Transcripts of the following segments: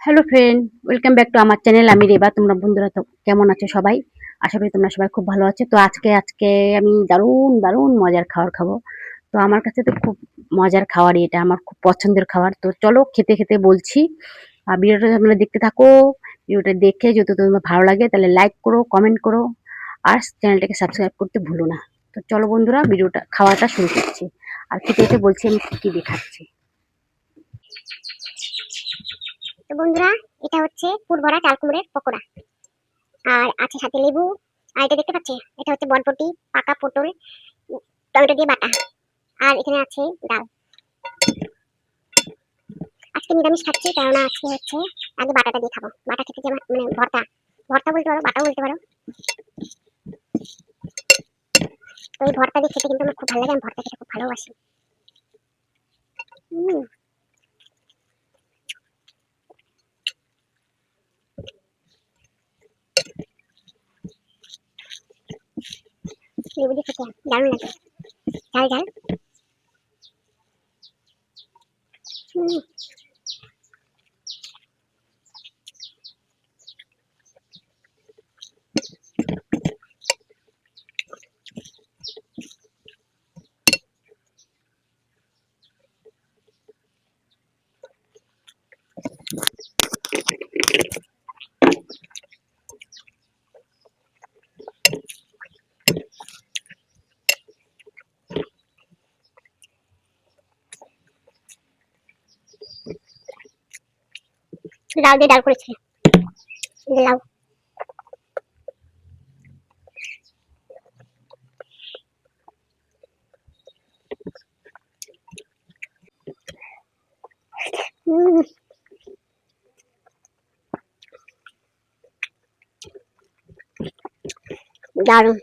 Hello friend, welcome back to আমার channel. আমি রেবা। তোমরা বন্ধুরা তো কেমন আছো সবাই? আশা করি তোমরা সবাই খুব ভালো আছো। তো আজকে আমি দারুণ দারুণ মজার খাবার খাবো। তো আমার কাছে তো খুব মজার খাবারই এটা, আমার খুব পছন্দের খাবার। তো চলো খেতে খেতে বলছি। আর ভিডিওটা তোমরা দেখতে থাকো। ভিডিওটা দেখে যদি তোমার ভালো লাগে তাহলে লাইক করো, কমেন্ট করো, আর চ্যানেলটাকে সাবস্ক্রাইব করতে ভুলো না। তো চলো বন্ধুরা, ভিডিওটা খাওয়াটা শুরু করছি। আর খেতে খেতে বলছি আমি কি কি দেখাচ্ছি। তো বন্ধুরা, এটা হচ্ছে পুর ভরা চাল কুমড়ের পকোড়া, আর আছে সাথে লেবু। আর এটা দেখতে পাচ্ছি, এটা হচ্ছে বরবটি, পাকা পটল, টমেটো দিয়ে বাটা। আর এখানে আছে ডাল। আজকে নিরামিষ খাচ্ছি, কারণ আজকে হচ্ছে আগে বাটাটা দিয়ে খাবো। বাটা খেতে যে মানে ভর্তা, ভর্তা বলতে পারো, বাটাও বলতে পারো। তো এই ভর্তা দিয়ে খেতে কিন্তু আমার খুব ভালো লাগে, আমি ভর্তা খেতে খুব ভালোবাসি। লেবু দিয়ে খেতে দারুণ লাগে, ঝাল ঝাল। লাউ দিয়ে ডাল করেছে, লাউ। দারুণ।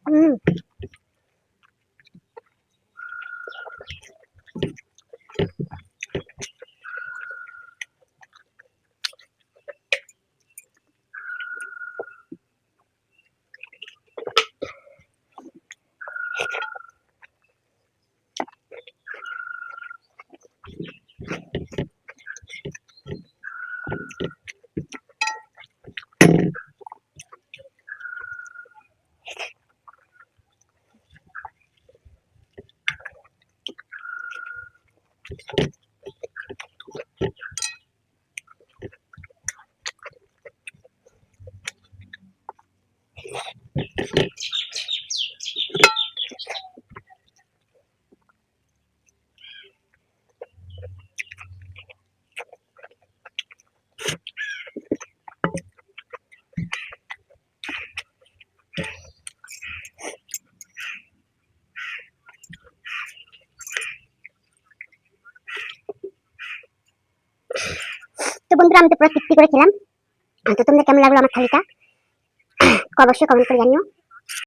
হুম। তো বন্ধুরা, আমি তো পুরো তৃপ্তি করে খেলাম। তো তোমাদের কেমন লাগলো আমার থালিটা অবশ্যই কমেন্ট করে জানিও।